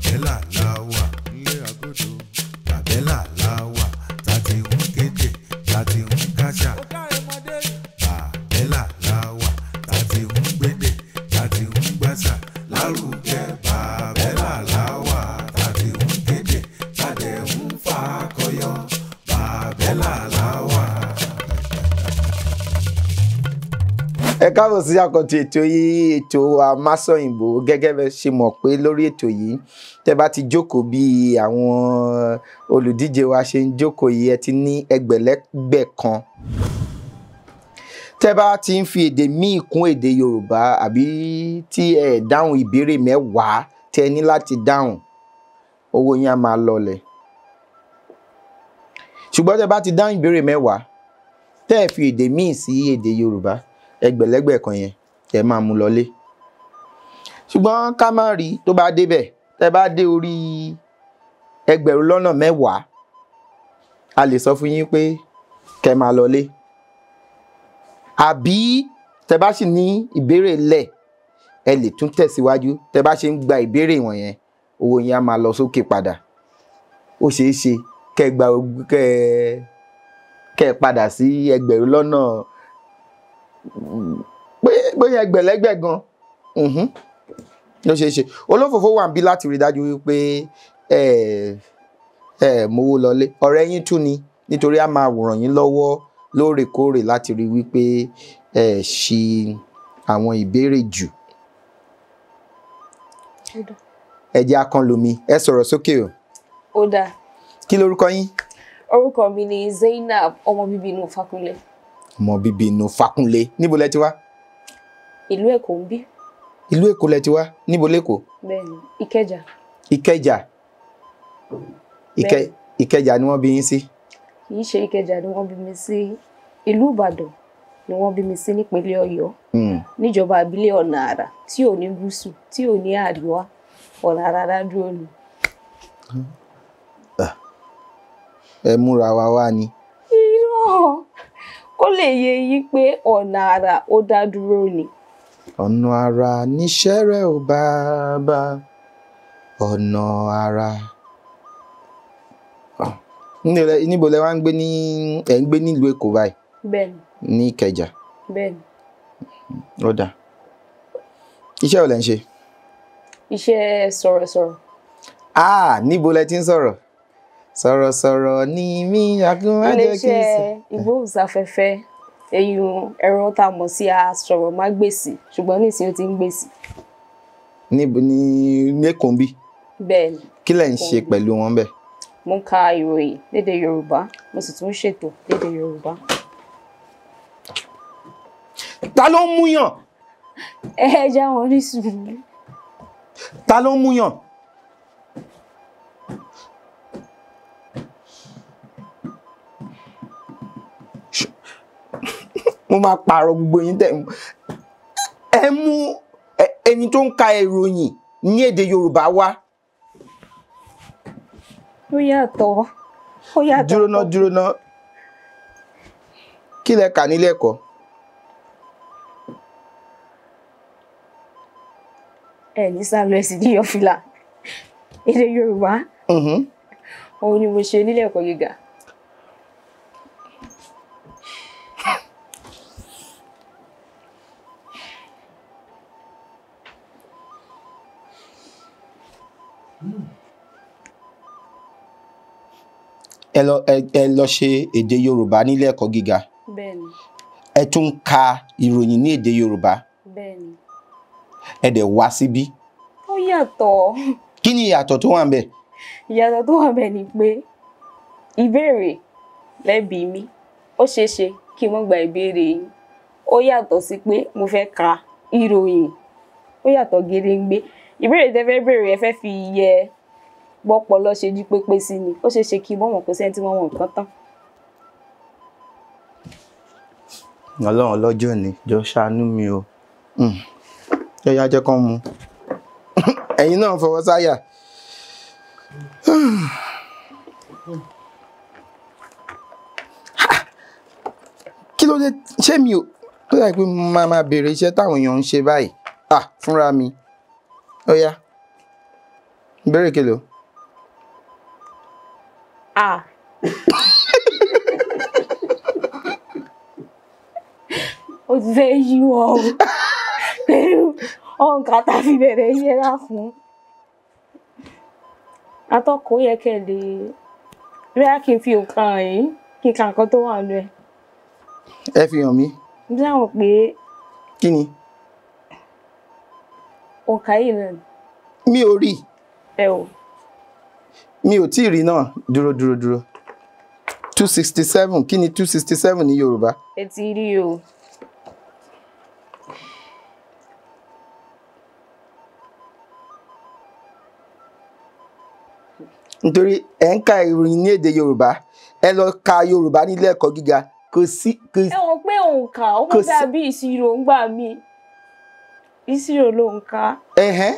Bàbẹ́là la wà nílé àgọ́dọ̀. Bàbẹ́là la wà tàti ń kéde tàti ń káṣà. Bàbẹ́là la wà tàti ń gbédè tàti ń gbàṣà. Lárugẹ bàbẹ́là la wà tàti ń kéde tàti ń fàkọyọ. Bàbẹ́là la wà. Ẹ káàbọ̀ sí àkọ́tún ètò yìí, ètò Amásọ̀yìnbó. Gẹ́gẹ́ bẹ́ ṣe mọ̀ pé lórí ètò yìí tẹ́ bá ti jókòó bí àwọn olùdíje wa ṣe ń jókòó yìí, ẹ ti ní ẹgbẹ̀lẹ́gbẹ̀ kan. Tẹ́ bá ti ń fi èdè míì kún èdè Yorùbá àbí tí ẹ dáhùn ìbéèrè mẹ́wàá tí ẹ ní láti dáhùn, owó yín á máa lọlẹ̀. Ṣùgbọ́n tẹ́ bá ti dáhùn ìbéèrè mẹ́wàá tẹ́ ẹ fi èdè míì sí èdè Yorùbá, ẹgbẹ̀lẹ́gbẹ̀ kan yẹn ẹ máa mú lọlé. Ṣùgbọ́n ká má rí tó bá débẹ̀, tẹ́ bá dé orí ẹgbẹ̀rún lọ́nà mẹ́wàá, a lè sọ fún yín pé kẹ́ máa lọlé. Àbí tẹ́ bá sì ní ìbéèrè lẹ̀, ẹ lè tún tẹ̀síwájú. Tẹ́ bá ṣe ń gba ìbéèrè wọ̀nyẹn, owó yín á máa lọ sókè padà. Ó ṣeé ṣe kẹ́ padà sí ẹgbẹ̀rún lọ́nà pé ẹgbẹ̀lẹ́gbẹ̀ gan. Ló ṣeé ṣe. Olófòfó wà ń bí láti rí dájú wípé mówó lọlé. Ọ̀rẹ́ yín tún ni, nítorí a máa ràn yín lọ́wọ́ lóòrèkóòrè láti rí wípé ṣì àwọn ìbéèrè jù. Ẹ jẹ́ akànlómi, ẹ sọ̀rọ̀ sókè o. Ó dáa. Kí lorúkọ yín? Orúkọ mi ni Zainab, ọmọ bíbí inú Fákúnlé. Ọmọ bíbí inú Fákúnlé. Níbo lẹ ti wá? Ìlú Èkó ń bí. Ìlú Èkó lẹ ti wá? Níbo l'Ékòó? Bẹ́ẹ̀ni, Ìkẹjà. Ìkẹjà. Ìkẹjà ni wọ́n bí yín sí? Kì í ṣe Ìkẹjà ni wọ́n bí mi sí. Ìlú Ìbàdàn ni wọ́n bí mi sí nípínlẹ̀ Ọ̀yọ́. Níjọba ìbílẹ̀ Ọ̀nà Àrà tí ò ní gúúsù, tí ò ní àríwá. Ọ̀nà Àrà dádúró ni. Ẹ múra wa wá ni. Irọ́, kó lè yé yín pé Ọ̀nà Àrà ó dá dúró ni. Ọ̀nà Àrà níṣẹ́ rẹ̀ ò bàbá. Ọ̀nà Àrà. Níbo lẹ wá ń gbé ní ẹ̀ ń gbé nílùú Èkó báyìí? Bẹ́ẹ̀ni. Ní Ìkẹjà? Bẹ́ẹ̀ni. Ó dáa. Iṣẹ́ wo lẹ ń ṣe? Iṣẹ́ sọ̀rọ̀sọ̀rọ̀. Níbo lẹ ti ń sọ̀rọ̀? Sọ̀rọ̀sọ̀rọ̀ ni mí àgúnmájẹ́ kí n sọ. Iléeṣẹ́ ìgbóhùnsáfẹ́fẹ́ ẹ̀rọ tá a mọ̀ sí asọ̀rọ̀mágbèsì, ṣùgbọ́n nísìnyí ó ti ń gbèsì. Níbo ní Èkó ń bí? Bẹ́ẹ̀ni. Kí lẹ ń ṣe pẹ̀lú wọn bẹ́ẹ̀? Mo ń ka ìròyìn lédè Yorùbá, mo sì tún ń ṣètò lédè Yorùbá. Ta ló ń múyàn? Ẹ já wọn ní sùúrù. Ta ló ń múyàn? Mo máa pààrọ̀ gbogbo yín tẹ̀. Ẹ mú ẹni tó ń ka ìròyìn ní èdè Yorùbá wá. Ó yàtọ̀. Ó yàtọ̀. Dúró ná. Kí lẹ kà nílé ẹ̀kọ́? Ẹ ní sálọ ẹ̀sìn ní yọ̀fìlà. Èdè Yorùbá. Òun ni mo ṣe nílé ẹ̀kọ́ gíga. Ẹ lọ ṣe èdè Yorùbá nílé ẹ̀kọ́ gíga. Bẹ́ẹ̀ni. Ẹ tún ka ìròyìn ní èdè Yorùbá. Bẹ́ẹ̀ni. Ẹ dẹ̀ wá síbí. Ó yàtọ̀. Kí ni ìyàtọ̀ tó wà ń bẹ̀? Ìyàtọ̀ tó wà ń bẹ̀ ni pé ìbéèrè lẹ́bi mi, ó ṣeé ṣe kí n má gba ìbéèrè yín. Ó yàtọ̀ sí pé mo fẹ́ ka ìròyìn. Ó yàtọ̀ gédéǹgbé. Ìbéèrè tẹ́ fẹ́ béèrè ẹ fẹ́ fi yẹ bọ́pọlọ ṣe jí pépé sí ni. Ó ṣeé ṣe kí n mọ̀ pé sẹ́ńtì mọ̀ nǹkan tán. Ọlọ́run lọ́jọ́ ni jọ ṣàánú mi o. Yá jẹ́ kán mu. Ẹ̀yin náà fọwọ́ sáyà. Kí ló dé? Ṣé mi ò tó yẹ pé máa béèrè iṣẹ́ táwọn èèyàn ń ṣe báyìí? Fúnra mi. Ó yá. ìbéèrè kelo. Ó ti fẹ́ yí wọ́ o pẹ̀lú ọ̀nkà tá a fi bẹ̀rẹ̀ yẹra fún. Atọ́kùn yẹ kẹ́ lè rí kí n fi òǹkà yìí kí n ka nǹkan tó wà nínú ẹ̀. Ẹ fi hàn mí. Mo dáhùn pé Kí ni? òǹkà yìí náà Mi ò rí. ẹ o. Mi ò tí ì rí náà. Dúró. 267. Kí ni 267 ní Yorùbá? Ẹ ti rí o. Nítorí ẹ ń ka ìròyìn ní èdè Yorùbá, ẹ lọ ka Yorùbá nílé ẹ̀kọ́ gíga. Kò sí. Ẹ wọ́n pé òǹkà ó mọ̀ dàbí ìṣirò ń gbà mí. Ìṣirò ló ń ka. Ẹ̀hẹ́n.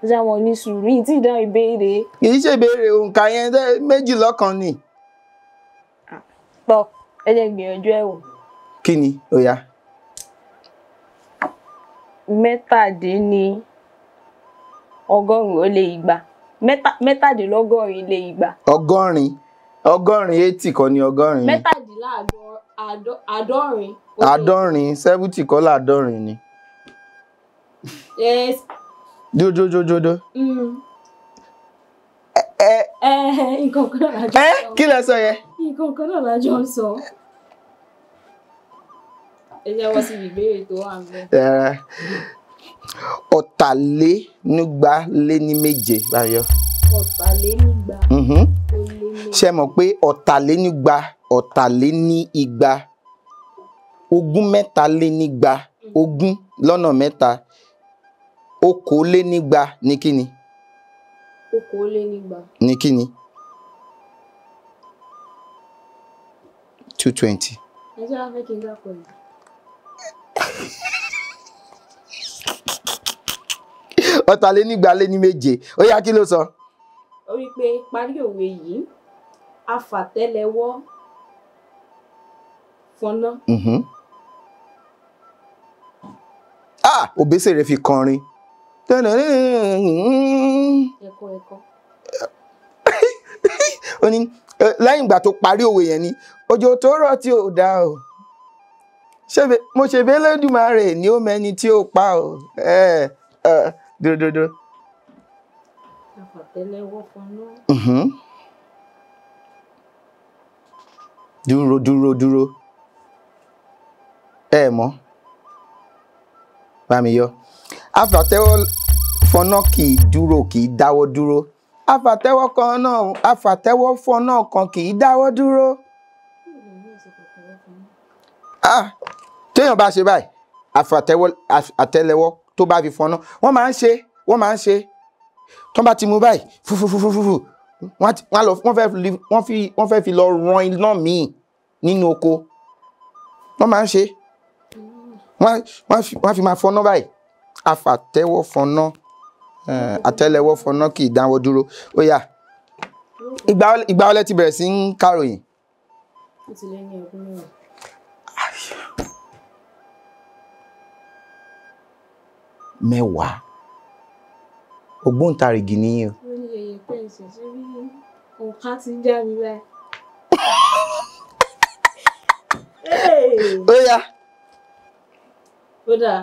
Jáwọ́ ní sùúrù yìí tí ì dáhùn ìbéèrè. Kì í ṣe ìbéèrè òǹkà yẹn méjì lọ́kan ni. Tọ́ ẹ jẹ́ gbìyànjú ẹ̀ wò. Kí ni? Ó yá. Mẹ́tàdínní ọgọ́rùn-ún ó lé igba. Mẹ́tàdínlọ́gọ́rin lé igba. Ọgọ́rin 80 kọ́ ni ọgọ́rin. Mẹ́tàdínláàádọ́rin. Àádọ́rin 70 kọ́ láàádọ́rin ni. Yes. Dúró. Nǹkan kan náà lájọ ń sọ. Kí lẹ sọ yẹn? Nǹkan kan náà lájọ ń sọ. Ẹ jẹ́wọ́ sí ìbéèrè tó wà níbẹ̀. Ọ̀tàlénígba-lé-ní-méje báyọ̀. Ọ̀tàlénígba. Ṣé mọ̀ pé ọ̀tàlénígba ogún mẹ́talénígba ogún lọ́nà mẹ́ta okòólénígba ní kíni? Okòólénígba. Ní kíni? 220. Ẹ jẹ́ wá fẹ́ kí n dákọ̀ yìí. Ọ̀tàlénígba-lé-ní-méje. Ó yá, kí ló sọ? Ó wí pé parí òwe yìí afàtẹ́lẹwọ́ fọná. Òbésèré fi kọrin. Ẹ̀kọ́. Ó ní lẹ́yìn ìgbà tó parí òwe yẹn ni òjò tó rọ̀ tí ò dá o. Mo ṣe bí Elédùmarè ni ó mẹ́ni tí ó pa o. Dúró. Afàtẹ́lẹwọ́ fọná. Dúró. Ẹ mọ̀. Bá mi yọ. Afàtẹ́wọ́ fọná kì í dúró, kì í dáwọ́ dúró. Afàtẹ́wọ́ fọná kan kì í dáwọ́ dúró. Téèyàn bá ṣe báyìí, àtẹ́lẹwọ́ tó bá fi fọná, wọ́n máa ń ṣe. Tó bá ti mú báyìí, fúfúfúfúfú, wọ́n fẹ́ fi lọ ran iná míì nínú oko. Wọ́n máa ń ṣe. Wọ́n fi máa fọná báyìí. Afàtẹ́wọ́ fọná, àtẹ́lẹwọ́ fọná kì í dáwọ́ dúró. Ó yá. Ìgbà wo lẹ ti bẹ̀rẹ̀ sí ń káròyìn? Ó ti lé ní ọdún mẹ́wàá. Mẹ́wàá. Ògbóǹtarìgì nìyí o. Ó ní ẹyẹ pẹ́ǹsì sí bí òǹkà ti já mi báyìí. Ó yá. Ó dáa.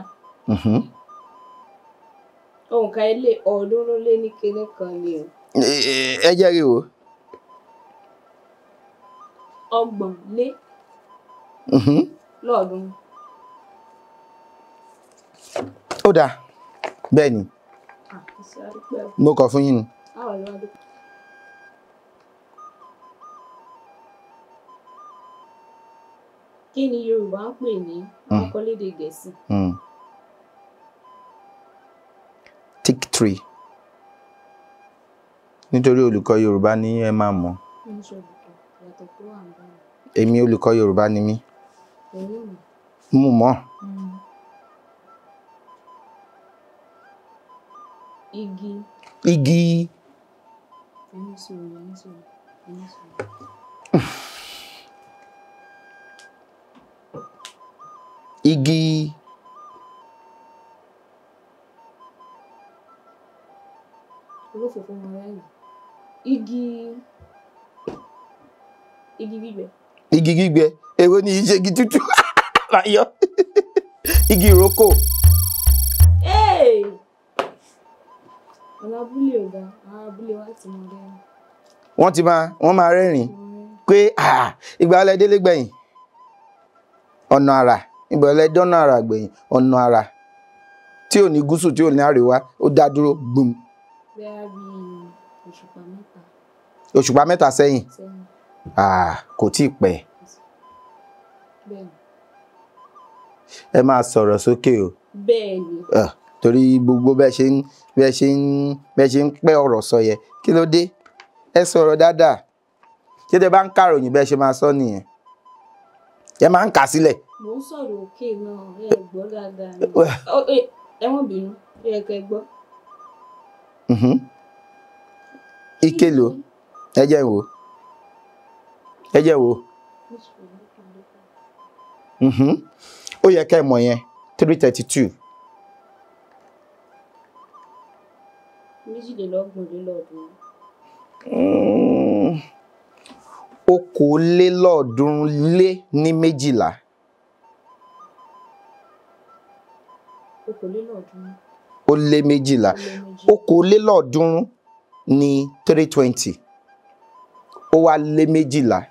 Òǹkà ilé ọ̀ọ́dúnrún lé ní kinní kan ni o. Ẹ jẹ́ rí o. Ọgbọ̀n lé lọ́ọ̀dúnrún. Ó dáa. Bẹ́ẹ̀ ni. Mo kọ̀ fún yín ni. Kí ni Yorùbá ń pè ní àkọlédè Gẹ̀ẹ́sì? Tick 3. Nítorí olùkọ́ Yorùbá ni ẹ máa mọ̀. Èmi olùkọ́ Yorùbá ni mí. Mo mọ̀. Igi. Igi. olófòfò mọ lẹ́yìn. Igi gbígbẹ. Igi gbígbẹ èwo ni iṣẹ́ igi tútù láyọ̀ igi ìrókò. Àwọn abúlé ọ̀gá àwọn abúlé wa ti mọ lẹ́yìn. Wọ́n máa rẹ́rìn pé ìgbà ọlẹ́ délé gbẹ̀yìn ọ̀nà àrà ìgbà ọlẹ́ dọ́nà àrà gbẹ̀yìn ọ̀nà àrà tí ò ní gúúsù tí ò ní àríwá ó dá dúró gbùm. Bẹ́ẹ̀ bí òṣùpá 3. Òṣùpá 3 sẹ́yìn kò tí ì pẹ́. Bẹ́ẹ̀ni. Ẹ máa sọ̀rọ̀ sókè o. Bẹ́ẹ̀ni. Torí gbogbo bẹ́ẹ̀ ṣe ń pẹ́ ọ̀rọ̀ sọ yẹ kí ló dé ẹ sọ̀rọ̀ dáadáa ṣé tẹ bá ń kàròyìn bẹ́ẹ̀ ṣe máa sọ nìyẹn ẹ máa ń kà sílẹ̀. Mo ń sọ̀rọ̀ òkè náà ẹ gbọ́ dáadáa ni ẹ wọ́n bínú ẹ kẹ́ gbọ́. Ike lo ẹ jẹ́ wò. Ó yẹ ká ẹ mọ̀ yẹn 332. 22. Okòólélọ́ọ̀ọ́dúnrún-lé ní 12. 22. Ó lé 12. Okòólélọ́ọ̀ọ́dúnrún ní 320. Ó wá lé 12.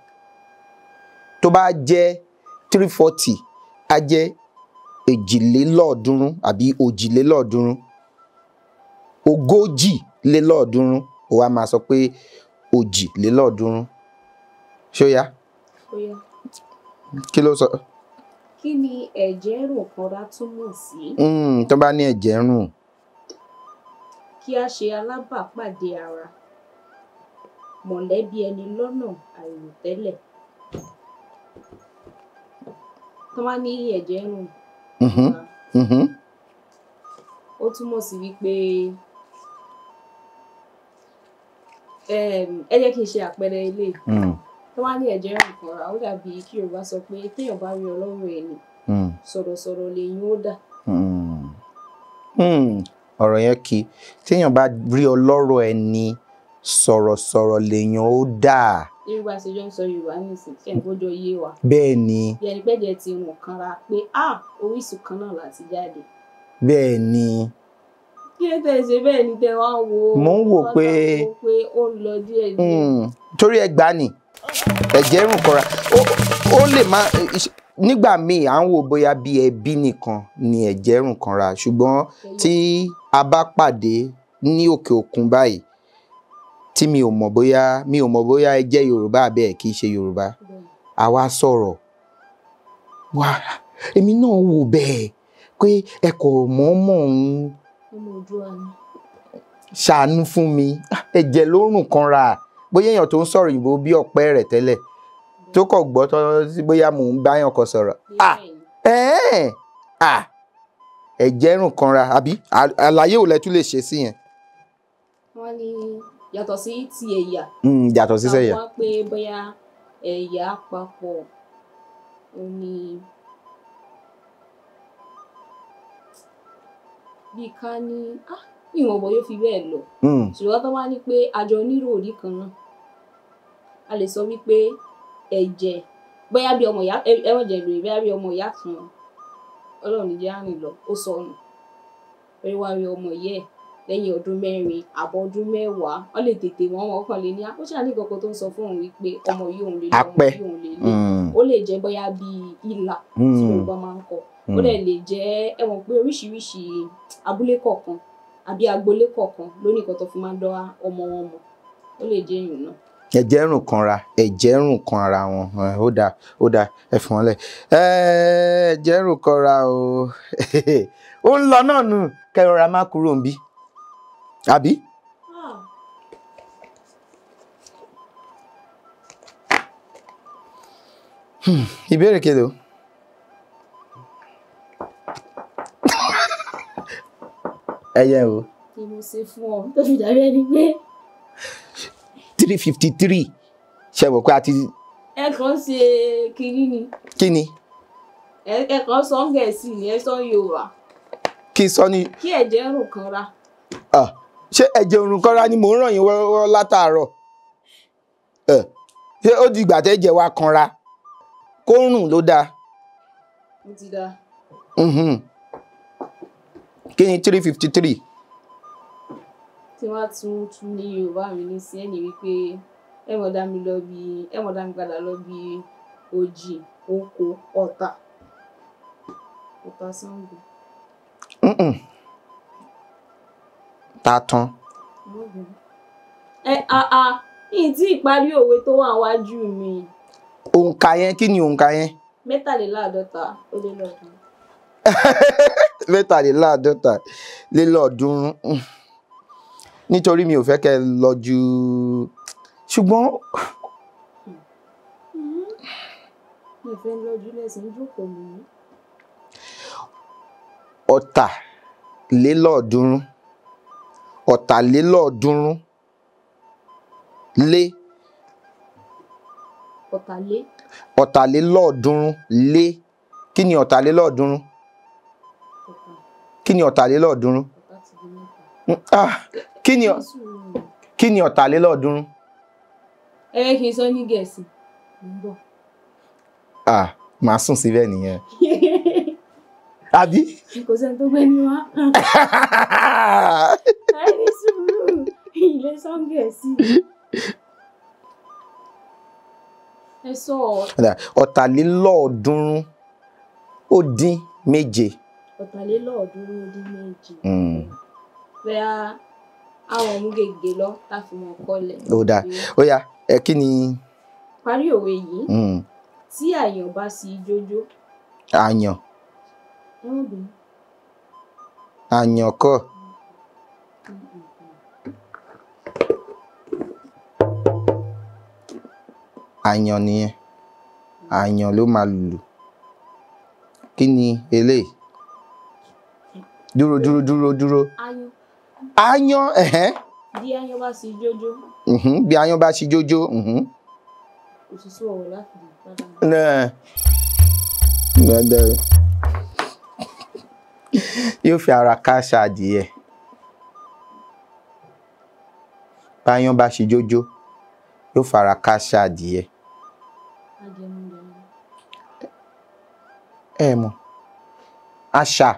Tó bá jẹ́ 340 á jẹ́ èjìlélọ́ọ̀ọ́dúnrún àbí òjìlélọ́ọ̀ọ́dúnrún. Ogójìlélọ́ọ̀ọ́dúnrún ó wá máa sọ pé òjìlélọ́ọ̀ọ́dúnrún. Ṣó yá? Ó yá. Kí ló sọ? Kí ni ẹ̀jẹ̀ rùn kanra túmọ̀ sí? Tó bá ní ẹ̀jẹ̀ rùn. Kí a ṣe alábàápàdé ara mọ̀lẹ́bí ẹni lọ́nà àìròtẹ́lẹ̀. Tó bá ní ẹ̀jẹ̀ rùn ó túmọ̀ sí wípé ẹ jẹ́ kí n ṣe àpẹẹrẹ ilé. Tó bá ní ẹ̀jẹ̀ rùn kanra ó dàbí kí Yorùbá sọ pé téèyàn bá rí ọlọ́rọ̀ ẹni sọ̀rọ̀sọ̀rọ̀ lèyìn ó dà. Ọ̀rọ̀ yẹn kì í téèyàn bá rí ọlọ́rọ̀ ẹni sọ̀rọ̀sọ̀rọ̀ lèyàn ó dà. Yorùbá àṣejọ́ ń sọ Yorùbá nísìnyí ṣe ń gbọ́jọ́ yé wa. Bẹ́ẹ̀ ni. Bí ẹni pẹ́jẹ ti wọ̀n kanra pé orísun kan náà láti jáde. Bẹ́ẹ̀ ni. Kí ló tẹ̀ ṣe bẹ́ẹ̀ ni tẹ́ wá wo. Mo ń wò pé ó ń lọ díẹ̀ díẹ̀. Torí ẹgbàá ni ẹ̀jẹ̀ rùn kanra ó lè má nígbà míì à ń wò bóyá bí ẹbí nìkan ni ẹ̀jẹ̀ rùn kanra ṣùgbọ́n tí a bá pàdé ní òkè òkun báyìí tí mi ò mọ̀ bóyá ẹ jẹ́ Yorùbá àbí ẹ kì í ṣe Yorùbá a wá sọ̀rọ̀ wá èmi náà wò bẹ́ẹ̀ pé ẹ kò mọ̀ọ́mọ̀ ń ṣàánú fún mi ẹ̀jẹ̀ ló rùn kanra bóyá èèyàn tó ń sọ̀rọ̀ òyìnbó bí ọ̀pẹ rẹ̀ tẹ́lẹ̀ tó kọ̀ gbọ́ tọ́ sí bóyá mò ń báyàn kan sọ̀rọ̀ ẹ̀jẹ̀ rùn kanra àbí àlàyé ò lẹ tún lè ṣe sí yẹn. Wọ́n ní yàtọ̀ sí ti ẹ̀yà. Yàtọ̀ sí sẹ́yà. Àwọn pé bóyá ẹ̀yà papọ̀ ò ní bí ká ní ìwọ̀n bọ̀ yóò fi bẹ́ẹ̀ lọ. Ṣùgbọ́n tó wá ní pé àjọ oníròrí kan náà a lè sọ wípé ẹ̀jẹ̀ bóyá bí ọmọ ìyá ẹ̀wọ̀n jẹ̀ lóye bóyá bí ọmọ ìyá kan Ọlọ́run ní jẹ́ àrìn lọ ó sọnù pé wá rí ọmọ yẹ lẹ́yìn ọdún 4 àbọ̀ ọdún 10 wọ́n lè tètè wọ́n kàn lè ní ó ṣáà ní kankan tó ń sọ fún òun wípé ọmọ yìí òun lè lé ọmọ yìí òun lè lé ó lè jẹ́ bóyá bí ìlà tí Yorùbá máa ń kọ ó dẹ̀ lè jẹ́ ẹ̀wọ̀n pé oríṣiríṣi abúlé kọ̀ọ̀kan àbí agboolé kọ̀ọ̀kan ló ní nǹkan tó fi máa ń dá ọmọ wọn mọ̀ ó lè jẹ́ ìrìn náà. Ẹ̀jẹ̀ rùn kanra ẹ̀jẹ̀ rùn kan ara wọn ó dáa ẹ fún wọn lẹ̀ ẹ̀jẹ̀ rùn kanra o ó ń lọ náà nù kẹrọra má kúrò ń bí àbí. Ìbéèrè kelo. Ẹyẹ o. Kí mo ṣe fún ọ tó fi dàbí ẹni pé. 353 ṣe wò pé a ti. Ẹ kàn ṣe kínní ni. Kí ni. Ẹ kàn sọ Gẹ̀ẹ́sì ni ẹ sọ Yorùbá. Kí sọ ni. Kí ẹ̀jẹ̀ rùn kanra. ṣé ẹ̀jẹ̀ òrùn kọ́ra ni mò ń ràn yín wọ́rọ́wọ́ látàárọ̀ ṣé ó di ìgbà tẹ́jẹ̀ wa kanra kó rùn ló dáa. Mo ti dá. Kí ni 353? Tí wọ́n tún ní Yorùbá mi ní sí ẹni wípé ẹ mọ̀ dá mi padà lọ bí òjì oko ọ̀tà Ṣàngó. Ta tán. Yìí tí ìparí òwe tó wà wájú mi. Òǹkà yẹn kí ni òǹkà yẹn? 53 ó lé lọ́dún. 53 nítorí mi ò fẹ́ kẹ́ lọ ju ṣùgbọ́n. Mi ò fẹ́ lọ́jú lẹ́sìn jókòó mi. 350 lé. 350 lé. Kí ni 350? Kí ni 350? Kí ni 350? Kì í sọ ní Gẹ̀ẹ́sì. Mo ń bọ̀. Màá sùn síbẹ̀ nìyẹn. Àbí? Kò sẹ́ni tó gbé ní wá. Ní sùúrù, ilé Gẹ̀ẹ́sì. Ẹ sọ. 350 ó dín méje. 350 ó dín méje. Bẹ́ẹ̀ àwọn mú gègé lọ láti mọ̀ kọ́lẹ̀. Ó yá, kí ni. Parí òwe yìí. Tí àyàn bá sí jójó. Àyàn. Àyàn kọ́. Àyàn nìyẹn. Àyàn ló máa lùlù. Kí ni eléyìí? Dúró. Àyàn. Bí àyàn bá sí jójó. Bí àyàn bá sí jójó. Òṣìṣẹ́ ọ̀wọ̀ láti lè padà. Yóò fi ara káṣá adìyẹ. Báyán bá ṣe jójó yóò fara káṣá adìyẹ. Ẹ mọ̀ àṣà.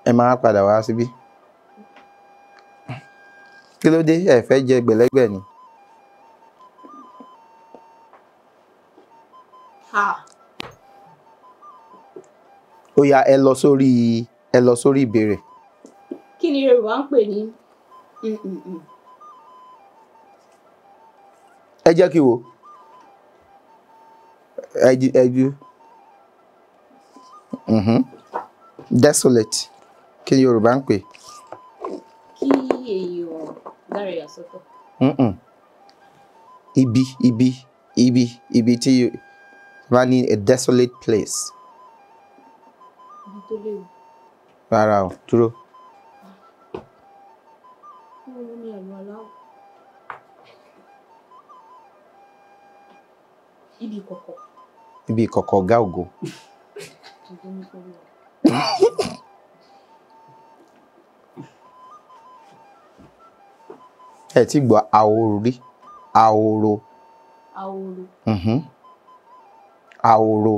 Ẹ máa padà wá síbí. Kí ló dé? Ẹ fẹ́ jẹ gbẹ̀lẹ́gbẹ̀ ni. Ó yá, ẹ lọ sórí ìbéèrè. Kí ni Yorùbá ń pè ní ẹ jẹ́ kí wo ẹjú desolate kí ni Yorùbá ń pè? Kí èèyàn dára yà sọ́tọ̀. Ibi tí wọ́n ní a desolate place. Ibi tó léwu. Rárá o, dúró. Ibi ìkọ̀kọ̀ ọ̀gá ògo. Ẹ ti gbọ́ ahoro rí? Ahoro. Ahoro.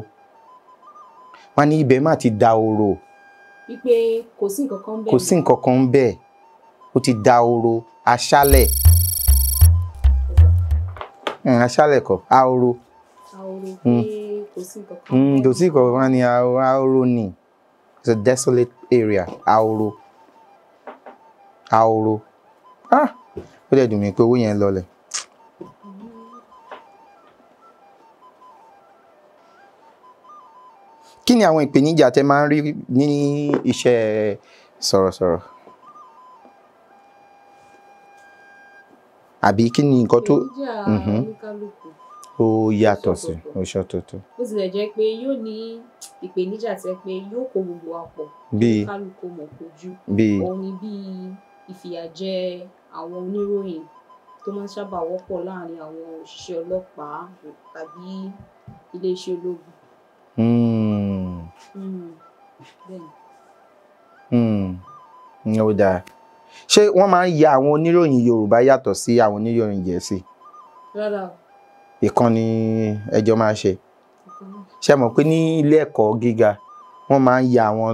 Wọ́n ní ibẹ̀ má ti da ahoro. Wípé kò sí nǹkan kan bẹ́ẹ̀. Kò sí nǹkan kan bẹ́ẹ̀. Ó ti da ahoro. Aṣálẹ̀. Aṣálẹ̀ kọ́. Ahoro. Kò sí nǹkan kan. Kò sí nǹkan kan ní ahoro ni. It's a desolate area. Ahoro. Ahoro. Ó dẹ̀ dùn mí pé owó yẹn lọlẹ̀. Kí ni àwọn ìpèníjà tẹ́ máa ń rí ní iṣẹ́ sọ̀rọ̀sọ̀rọ̀? Àbí kí ni nǹkan tó? Ó yàtọ̀ sí ọ̀tọ̀ọ̀tọ̀. Ó tilẹ̀ jẹ́ pé yóò ní ìpèníjà tẹ́ pé yóò kó gbogbo wa pọ̀. Bíi kálukú mọ̀ kojú. Bíi òun ni bíi ìfìyàjẹ àwọn oníròyìn tó máa ń sábà wọ́pọ̀ láàrin àwọn òṣìṣẹ́ ọlọ́pàá tàbí iléeṣẹ́ ológun. Bẹ́ẹ̀ni. Ó dáa. Ṣé wọ́n máa ń ya àwọn oníròyìn Yorùbá yàtọ̀ sí àwọn oníròyìn Gẹ̀ẹ́sì? Rárá o. Ìkan ni ẹjọ́ máa ṣe. Ṣé mọ̀ pé ní ilé ẹ̀kọ́ gíga wọ́n máa ń ya àwọn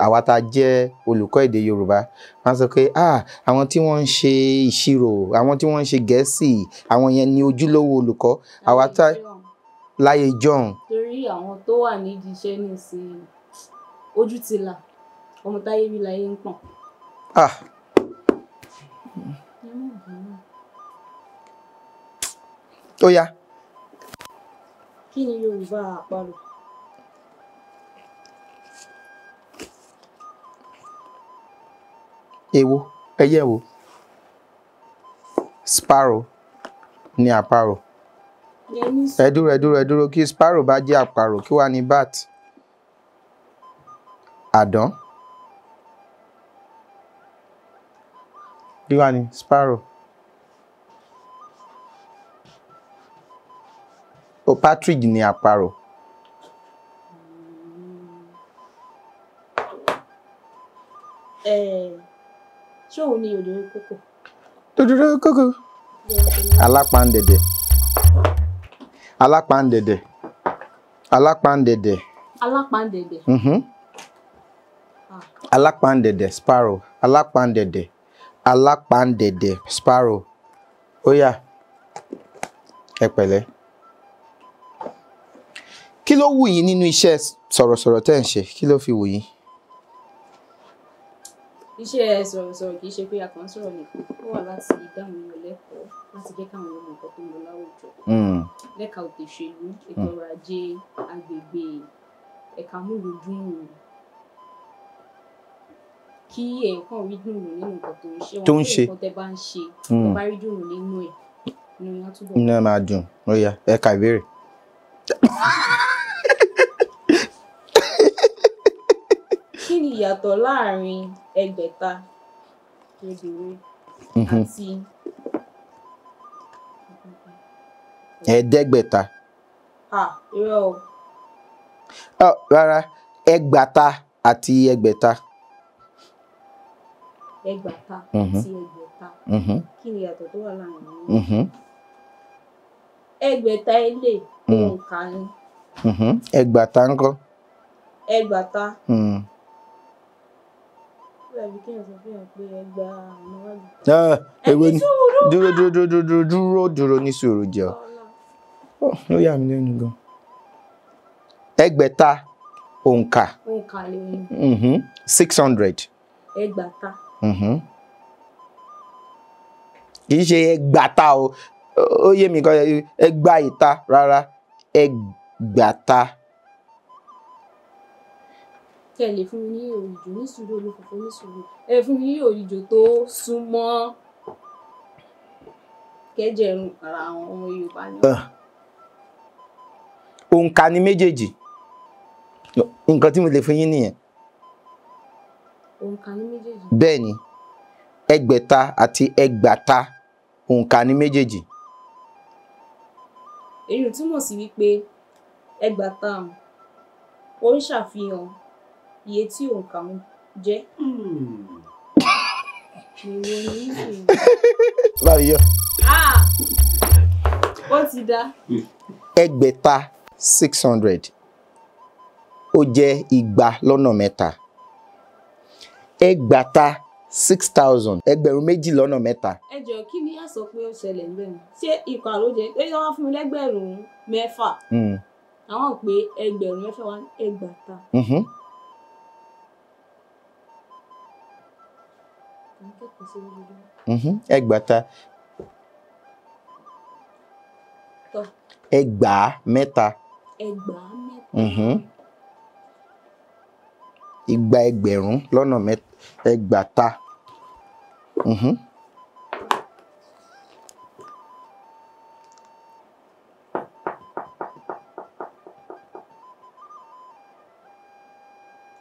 àwa tá jẹ́ olùkọ́ èdè Yorùbá máa sọ pé àwọn tí wọ́n ń ṣe ìṣirò, àwọn tí wọ́n ń ṣe Gẹ̀ẹ́sì, àwọn yẹn ni ojúlówó olùkọ́. Àwa tá láyé jọ̀hún. Torí àwọn tó wà nídìí iṣẹ́ nísìnyí ojú ti là, ọmọ táyé bí láyé ń pọ̀n. Ó yá. Kí ni Yorùbá àparò? Èwo? Ẹyẹ wo? Sparrow ni àparò. Ẹ dúró kí sparrow bá jẹ́ àparò kí wá ní bat? Àdán. Kí wá ní sparrow? Partridge ni àparò. Ṣé òun ni òdòdó kókò? Òdòdó kókò. Alápáǹdẹ̀dẹ̀. Alápáǹdẹ̀dẹ̀. Alápáǹdẹ̀dẹ̀. Alápáǹdẹ̀dẹ̀. Alápáǹdẹ̀dẹ̀ sparrow. Alápáǹdẹ̀dẹ̀. Alápáǹdẹ̀dẹ̀ sparrow. Ó yá. Ẹ pẹ̀lẹ́. Kí ló wù yín nínú iṣẹ́ sọ̀rọ̀sọ̀rọ̀ tẹ́ ń ṣe? Kí ló fi wù yín? Iṣẹ́ sọ̀rọ̀sọ̀rọ̀ kì í ṣe pé a kàn ń sọ̀rọ̀ nìkan. Ó wà láti dáhùn èèyàn lẹ́kọ̀ọ́, láti jẹ́ káwọn èèyàn mọ nǹkan tó ń lọ láwùjọ. Lẹ́ka òṣèlú, ètò ọrọ̀ ajé, agbègbè, ẹ̀ka múlùúdùn. Kí èèyàn kàn rí dùnnú nínú nǹkan tó ń ṣe. Tó ń ṣe. Nǹkan tẹ́ bá ń ṣe, tẹ́ bá rí dùnnú nínú ẹ̀, inú yẹn á túbọ̀. Inú ẹ máa dùn. Ó yá, ẹ ka ìbéèrè. Kí ni ìyàtọ̀ láàrin ẹgbẹ̀ta kékeré àti ẹ̀ẹ́dẹ́gbẹ̀ta? Irọ́ o. Rárá, ẹgbàta àti ẹgbẹ̀ta. Ẹgbàta àti ẹgbẹ̀ta. Kí ni ìyàtọ̀ tó wà láàrin wọn? Ẹgbẹ̀ta ilé òǹkà ni. Ẹgbàta ńkọ́? Ẹgbàta. Láti kí èèyàn sọ fún èèyàn pé ẹgbà àmọ́wájú. Èwo ni? Dúró ní sùúrù jẹ́ ọ. Ó yà mí lẹ́nu gan. Ẹgbẹ̀ta òǹkà. Òǹkà lè ní. 600. Ẹgbàta. Kì í ṣe ẹgbàta o. Ó yé mi kan ẹgbà ìta rárá. Ẹgbàta. Kẹ̀lé fún mi ní òrìjò ní sùúrù olófòfò ní sùúrù. Ẹ fún mi ní òrìjò tó súnmọ́ kẹjẹrun ara àwọn ọmọ Yorùbá ní. Òǹkà ni méjèèjì. Nǹkan tí mo lè fún yín nìyẹn. Òǹkà ní méjèèjì. Bẹ́ẹ̀ ni, ẹgbẹ̀ta àti ẹgbàta òǹkà ní méjèèjì. Èyí túmọ̀ sí wípé ẹgbàta ó ń ṣàfihàn iye tí òǹkà ń jẹ́. Báyọ̀. Ó ti dá. Ẹgbẹ̀ta 600 ó jẹ́ igba lọ́nà mẹ́ta. Ẹgbàta 6000 ẹgbẹ̀rún méjì lọ́nà mẹ́ta. Ẹ jọ̀ọ́ kí ni a sọ pé ó ṣẹlẹ̀ níbẹ̀ ni? Ṣé ikọ̀ àlójẹ pé wọ́n fún mi lẹ́gbẹ̀rún mẹ́fà? Àwọn pé ẹgbẹ̀rún mẹ́fà wá ẹgbàta. Ẹgbàta. Ẹgbàá mẹ́ta. Ẹgbàá mẹ́ta. Igba ẹgbẹ̀rún lọ́nà mẹ́ta. Ẹgbàta.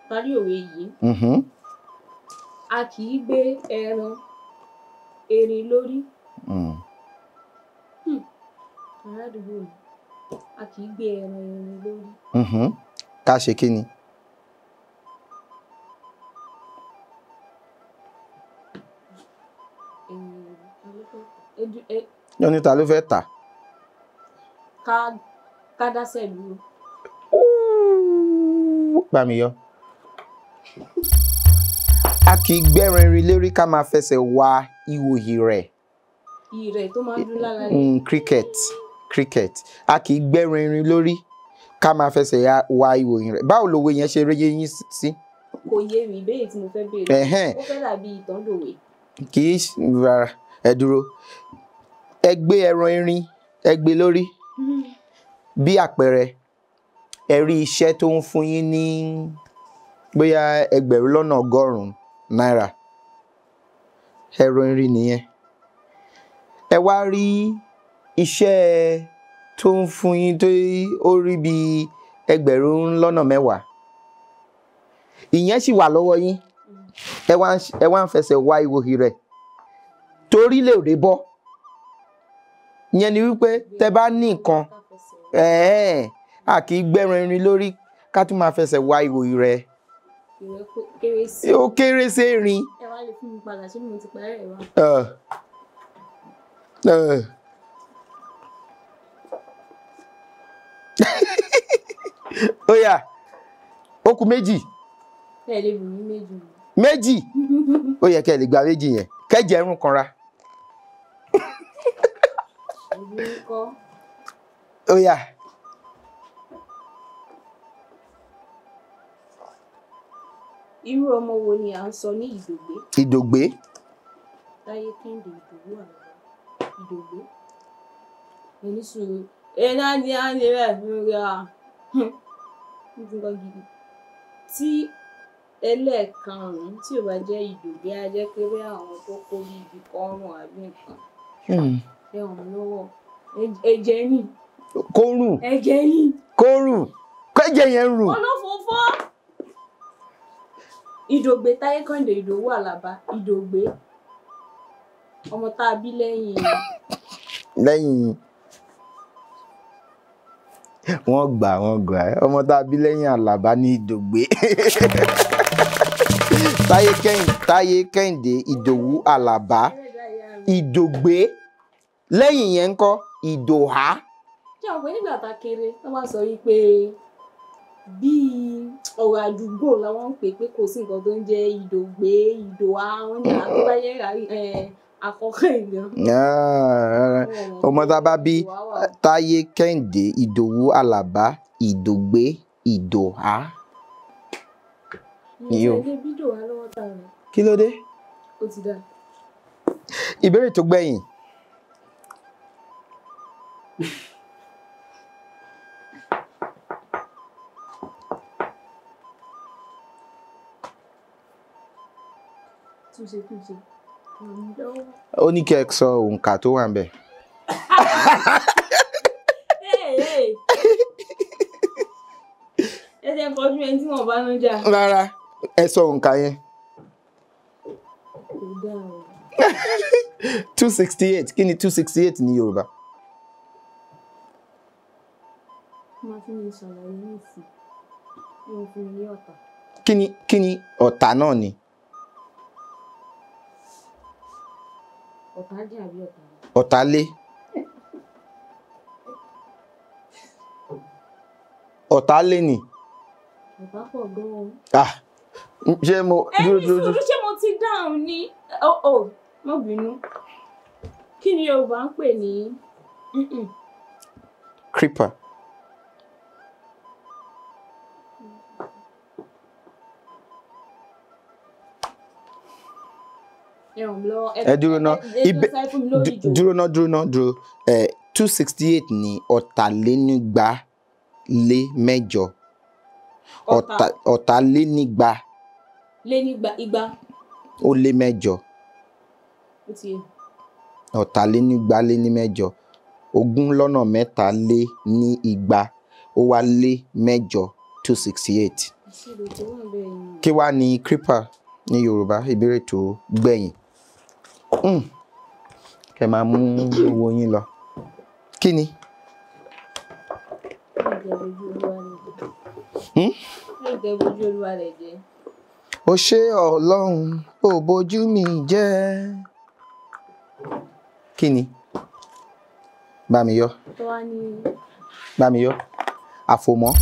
Parí òwe yìí. A kì í gbé ẹran erin lórí. Aládùúgbò mi, a kì í gbé ẹran erin lórí. Ká ṣe kí ni? Ó ní ta ló fẹ́ tà. Ká dáṣẹ́ dúró. Bá mi yọ. A kì í gbẹ́ran erin lórí ká máa fẹsẹ̀ wa ihò ìrẹ̀. Ìrẹ̀ tó máa ń dún lára rẹ̀. Cricket. A kì í gbẹ́ran erin lórí ká máa fẹsẹ̀ wa ihò ìrẹ̀. Báwo lòwe yẹn ṣe réyé yín sí? Kò yé mi ìbéèrè tí mo fẹ́ béèrè. Ó fẹ́ dàbí ìtàn dòwe. Kì í rárá. Ẹ dúró. Ẹ gbé ẹran erin, ẹ gbé lórí. Bí àpẹẹrẹ, ẹ rí iṣẹ́ tó ń fún yín ní bóyá 1,100 náírà. Ẹran erin nìyẹn. Ẹ wá rí iṣẹ́ tó ń fún yín tó ó rí bí 10,000. Ìyẹn sì wà lọ́wọ́ yín. Ẹ wá ń fẹsẹ̀ wá ihò ìrẹ̀ torí lè rè bọ́. Ìyẹn ni wípé tẹ bá ní nǹkan a kì í gbẹ́ran erin lórí ká tún máa fẹsẹ̀ wá ihò ìrẹ̀. Ó kéré sí erin. Ẹ wá lè fún mi padà sínú mo ti parí ẹ̀ wá. Ó yá, ó kù méjì. Ẹ lè bù mí méjì. Méjì? Ó yẹ kẹ́ lè gba méjì yẹn. Kẹ́jẹ ẹrún kanra. Ó yá. Irú ọmọ wo ni à ń sọ ní Ìdògbé? Ìdògbé. Táyé Kẹ́hìndé Ìdòwú Àlàbá. Ìdògbé. Ẹni sùúrù. Ẹ̀nà ni a ní rẹ̀ lórí à. Tí ẹlẹ́ẹ̀karùn-ún tí ò bá jẹ́ Ìdògbé á jẹ́ pé bí àwọn tó kó bí ibi kọ́rùn àbí nǹkan. Ẹ̀wọ̀n lọ́wọ́. Ẹ̀jẹ̀ ni. Kórùn. Ẹ̀jẹ̀ ni. Kórùn. Kẹ́jẹ yẹn rùn. Olófòófó. Ìdògbé Táyé Kẹ́hìndé Ìdòwú Àlàbá. Ìdògbé. Ọmọ tá a bí lẹ́yìn. Wọ́n gbà. Ọmọ tá a bí lẹ́yìn Àlàbá ní Ìdògbé. Táyé Kẹ́hìndé Ìdòwú Àlàbá. Ìdògbé. Lẹ́yìn yẹn ńkọ́ Ìdòhá. Ṣé o pé nígbà tá a kéré wọ́n wá sọ wípé bí ọ̀rọ̀ àdúgbò làwọn ń pè pé kò sí nǹkan tó ń jẹ́ Ìdògbé, Ìdòhá, wọ́n ní àtúbáyé àkọ́kọ́ ìgbà. Ọmọ tá a bá bí Táyé Kẹ́hìndé Ìdòwú Àlàbá, Ìdògbé, Ìdòhá. Kí ló dé? Ó ti dá. Ìbéèrè tó gbẹ̀yìn. Túnṣe. Ó ní kí ẹ sọ òǹkà tó wà ńbẹ̀. Ẹ jẹ́ kọjú ẹni tí wọ́n bá ń jà. Rárá, ẹ sọ òǹkà yẹn. 268. Kí ni 268 ní Yorùbá? Máa fi mi ṣàlàyé ní ìsìn. Wọ́n fi mi ní ọ̀tà. Kí ni ọ̀tà náà ni? Ọ̀tà jẹ́ àbí ọ̀tà? Ọ̀tàlé. Ọ̀tàlé ni. Ọ̀tà pọ̀ gan-an. Ṣé mo dúró. Ṣé mo ti dáhùn ní? Má bínú. Kí ni Yorùbá ń pè ní? Creeper. Ẹ dúró ná. Dúró. 268 ni ọ̀tàlénígba-lé-mẹ́jọ. Ọ̀tàlénígba. Igba. Ó lé mẹ́jọ. Ọ̀tàlénígba-lé-ní-mẹ́jọ. 20 lọ́nà 3 lé ní 200 ó wá lé mẹ́jọ. 268. Kí wá ní creeper ní Yorùbá? Ìbéèrè tó gbẹ̀yìn. Kẹ́ máa mú owó yín lọ. Kí ni? Ó ṣé Ọlọ́run, ó bójú mi jẹ́. kí ni bá mi yọ tó wá ní bá mi yọ àfòmọ́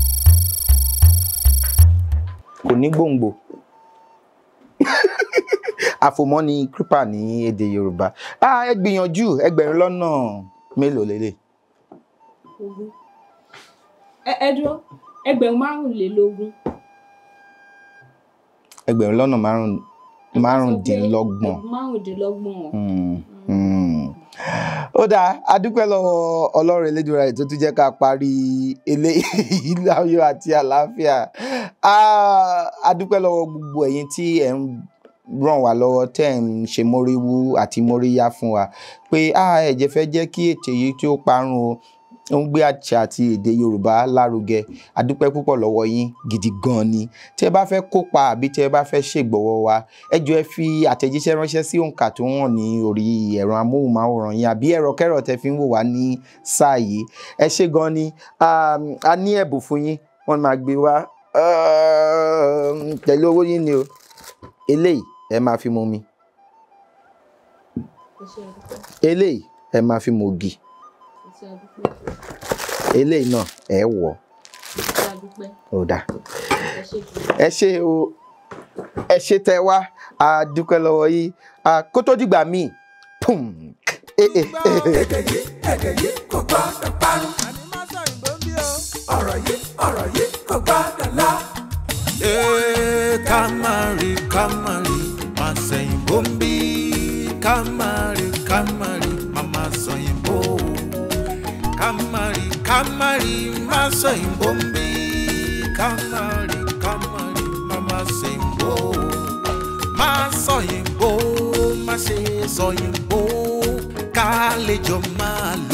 kò ní gbòǹgbò àfòmọ́ ni creeper ní èdè Yorùbá. Ẹ gbìyànjú ẹgbẹ̀rún lọ́nà mélòó lélẹ̀. ogún. Ẹ dúró, ẹgbẹ̀rún márùnlélógún. Ẹgbẹ̀rún lọ́nà márùndínlọ́gbọ̀n. Ó dáa, a dúpẹ́ lọ́wọ́ Ọlọ́run Elédùmarè tó tún jẹ́ ká parí eléyìí láyọ̀ àti àlàáfíà. A dúpẹ́ lọ́wọ́ gbogbo ẹ̀yin tí ẹ̀ ń ràn wá lọ́wọ́ tẹ́ ẹ̀ ń ṣe móríwú àti móríyá fún wa pé ẹ jẹ́ fẹ́ jẹ́ kí ètò yìí tí ó parun o, ó ń gbé àṣà àti èdè Yorùbá lárugẹ. A dúpẹ́ púpọ̀ lọ́wọ́ yín gidi gan ni. Tí ẹ bá fẹ́ kópa àbí tí ẹ bá fẹ́ ṣègbọ̀wọ́ wa, ẹ jọ̀ọ́ ẹ fi àtẹ̀jíṣẹ́ ránṣẹ́ sí òǹkà tó hàn ní orí ẹ̀rọ amóhùnmáwòrán yín àbí ẹ̀rọ kẹ́rọ̀ tẹ́ fi ń wò wá ní sáà yìí. Ẹ ṣé gan ni. A ní ẹ̀bùn fún yín, wọ́n máa gbé wá pẹ̀lú owó yín ni o. Eléyìí ẹ máa fi mu omi. Eléyìí ẹ máa fi mu ògì. Eléyìí náà ẹ wọ̀. Ó dáa. Ẹ ṣé o, ẹ ṣé tẹ́ wá, a dúpẹ́ lọ́wọ́ yìí. Kó tó dìgbà míì pum. Èdè yìí kò gbọ́dọ̀ parun. Ọ̀rọ̀ yìí kò gbọ́dọ̀ lọ. Kámárì máa sẹ́yìn bóńbí. Kámárì máa sọ̀yìn bó. Kámárì máa sọ̀yìn bóńbí. Kámárì máa sẹ́yìn bó. Máa sọ̀yìn bó, má ṣe sọ̀yìn bó. Ká lè jọ máa lọ.